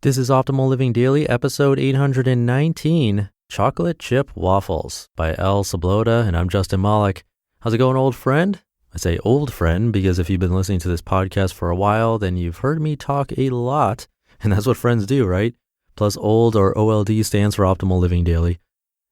This is Optimal Living Daily, episode 819, Chocolate Chip Waffles by Elle Sloboda, and I'm Justin Malik. How's it going, old friend? I say old friend because if you've been listening to this podcast for a while, then you've heard me talk a lot, and that's what friends do, right? Plus old, or OLD, stands for Optimal Living Daily.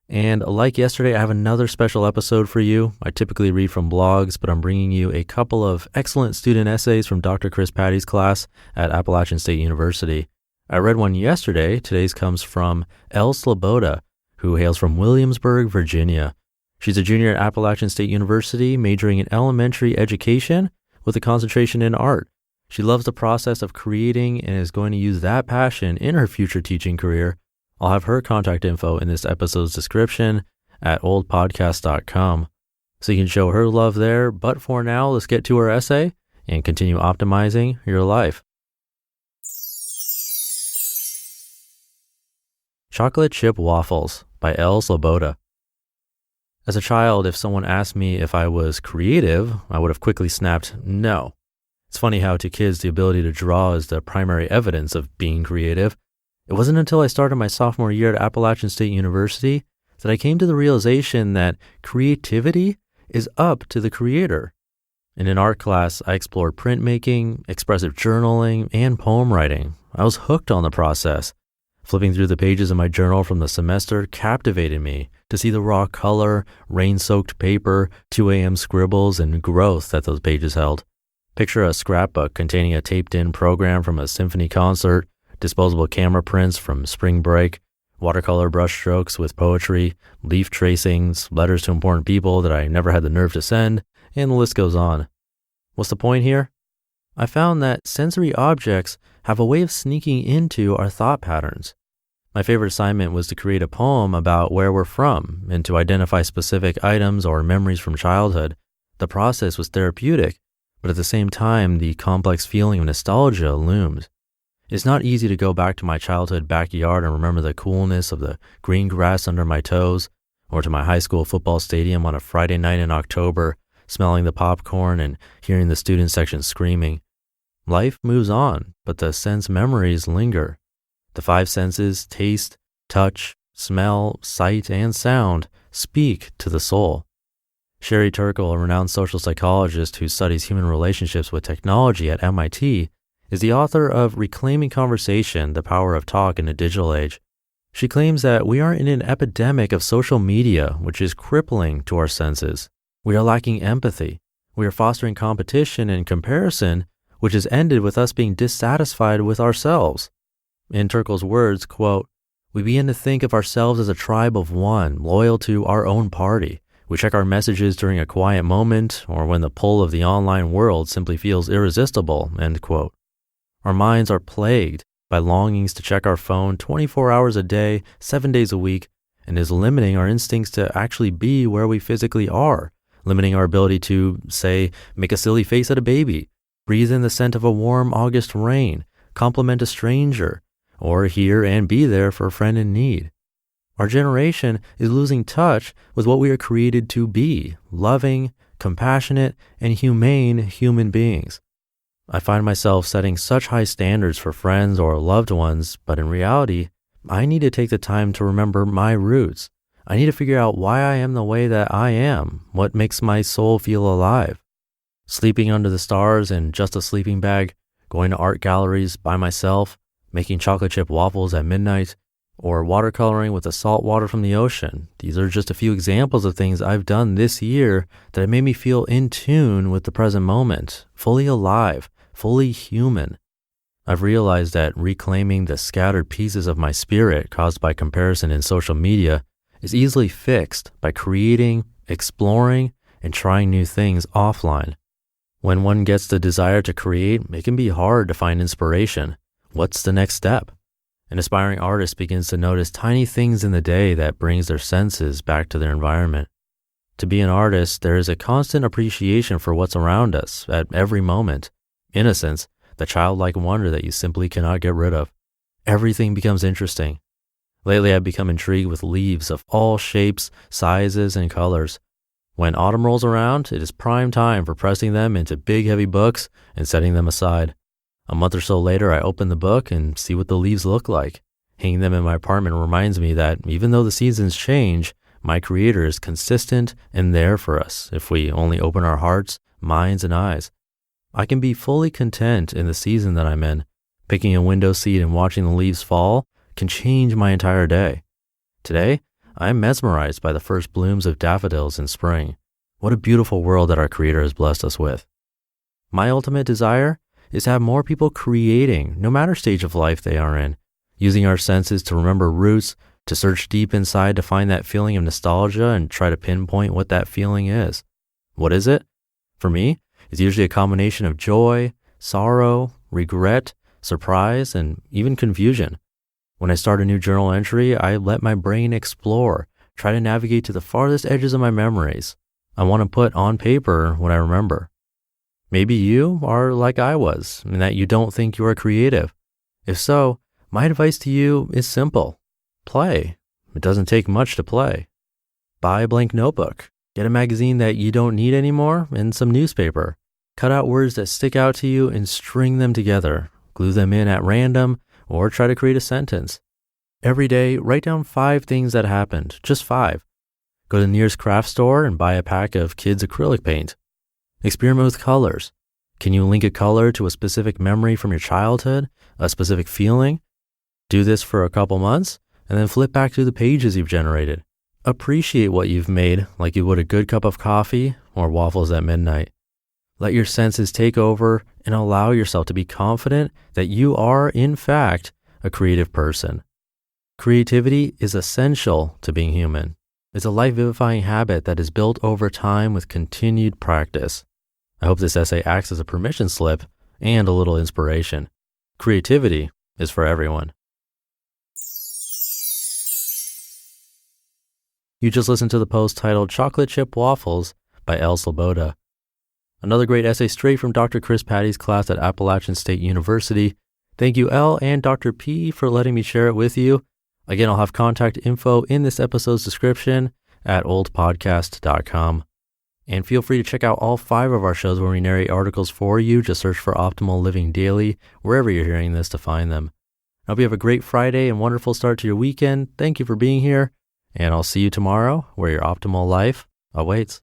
And like yesterday, I have another special episode for you. I typically read from blogs, but I'm bringing you a couple of excellent student essays from Dr. Patti's class at Appalachian State University. I read one yesterday. Today's comes from Elle Sloboda, who hails from Williamsburg, Virginia. She's a junior at Appalachian State University, majoring in elementary education with a concentration in art. She loves the process of creating and is going to use that passion in her future teaching career. I'll have her contact info in this episode's description at oldpodcast.com, so you can show her love there. But for now, let's get to her essay and continue optimizing your life. Chocolate Chip Waffles by Elle Sloboda. As a child, if someone asked me if I was creative, I would have quickly snapped no. It's funny how to kids the ability to draw is the primary evidence of being creative. It wasn't until I started my sophomore year at Appalachian State University that I came to the realization that creativity is up to the creator. In an art class, I explored printmaking, expressive journaling, and poem writing. I was hooked on the process. Flipping through the pages of my journal from the semester captivated me to see the raw color, rain-soaked paper, 2 a.m. scribbles, and growth that those pages held. Picture a scrapbook containing a taped-in program from a symphony concert, disposable camera prints from spring break, watercolor brushstrokes with poetry, leaf tracings, letters to important people that I never had the nerve to send, and the list goes on. What's the point here? I found that sensory objects have a way of sneaking into our thought patterns. My favorite assignment was to create a poem about where we're from and to identify specific items or memories from childhood. The process was therapeutic, but at the same time, the complex feeling of nostalgia loomed. It's not easy to go back to my childhood backyard and remember the coolness of the green grass under my toes, or to my high school football stadium on a Friday night in October, smelling the popcorn and hearing the student section screaming. Life moves on, but the sense memories linger. The 5 senses, taste, touch, smell, sight, and sound, speak to the soul. Sherry Turkle, a renowned social psychologist who studies human relationships with technology at MIT, is the author of Reclaiming Conversation, The Power of Talk in a Digital Age. She claims that we are in an epidemic of social media, which is crippling to our senses. We are lacking empathy. We are fostering competition and comparison, which has ended with us being dissatisfied with ourselves. In Turkle's words, quote, "We begin to think of ourselves as a tribe of one, loyal to our own party. We check our messages during a quiet moment or when the pull of the online world simply feels irresistible," end quote. Our minds are plagued by longings to check our phone 24 hours a day, 7 days a week, and is limiting our instincts to actually be where we physically are, limiting our ability to, say, make a silly face at a baby, breathe in the scent of a warm August rain, compliment a stranger, or hear and be there for a friend in need. Our generation is losing touch with what we are created to be, loving, compassionate, and humane human beings. I find myself setting such high standards for friends or loved ones, but in reality, I need to take the time to remember my roots. I need to figure out why I am the way that I am, what makes my soul feel alive. Sleeping under the stars in just a sleeping bag, going to art galleries by myself, making chocolate chip waffles at midnight, or watercoloring with the salt water from the ocean. These are just a few examples of things I've done this year that have made me feel in tune with the present moment, fully alive, fully human. I've realized that reclaiming the scattered pieces of my spirit caused by comparison in social media is easily fixed by creating, exploring, and trying new things offline. When one gets the desire to create, it can be hard to find inspiration. What's the next step? An aspiring artist begins to notice tiny things in the day that brings their senses back to their environment. To be an artist, there is a constant appreciation for what's around us at every moment. Innocence, the childlike wonder that you simply cannot get rid of. Everything becomes interesting. Lately, I've become intrigued with leaves of all shapes, sizes, and colors. When autumn rolls around, it is prime time for pressing them into big, heavy books and setting them aside. A month or so later, I open the book and see what the leaves look like. Hanging them in my apartment reminds me that even though the seasons change, my Creator is consistent and there for us if we only open our hearts, minds, and eyes. I can be fully content in the season that I'm in. Picking a window seat and watching the leaves fall can change my entire day. Today, I'm mesmerized by the first blooms of daffodils in spring. What a beautiful world that our Creator has blessed us with. My ultimate desire is to have more people creating, no matter stage of life they are in, using our senses to remember roots, to search deep inside to find that feeling of nostalgia and try to pinpoint what that feeling is. What is it? For me, it's usually a combination of joy, sorrow, regret, surprise, and even confusion. When I start a new journal entry, I let my brain explore, try to navigate to the farthest edges of my memories. I want to put on paper what I remember. Maybe you are like I was, in that you don't think you are creative. If so, my advice to you is simple. Play. It doesn't take much to play. Buy a blank notebook. Get a magazine that you don't need anymore and some newspaper. Cut out words that stick out to you and string them together. Glue them in at random or try to create a sentence. Every day, write down 5 things that happened, just 5. Go to the nearest craft store and buy a pack of kids' acrylic paint. Experiment with colors. Can you link a color to a specific memory from your childhood, a specific feeling? Do this for a couple months and then flip back through the pages you've generated. Appreciate what you've made like you would a good cup of coffee or waffles at midnight. Let your senses take over and allow yourself to be confident that you are, in fact, a creative person. Creativity is essential to being human. It's a life-vivifying habit that is built over time with continued practice. I hope this essay acts as a permission slip and a little inspiration. Creativity is for everyone. You just listened to the post titled Chocolate Chip Waffles by Elle Sloboda. Another great essay straight from Dr. Chris Patti's class at Appalachian State University. Thank you, Elle and Dr. P, for letting me share it with you. Again, I'll have contact info in this episode's description at oldpodcast.com. And feel free to check out all 5 of our shows where we narrate articles for you. Just search for Optimal Living Daily, wherever you're hearing this, to find them. I hope you have a great Friday and wonderful start to your weekend. Thank you for being here, and I'll see you tomorrow where your optimal life awaits.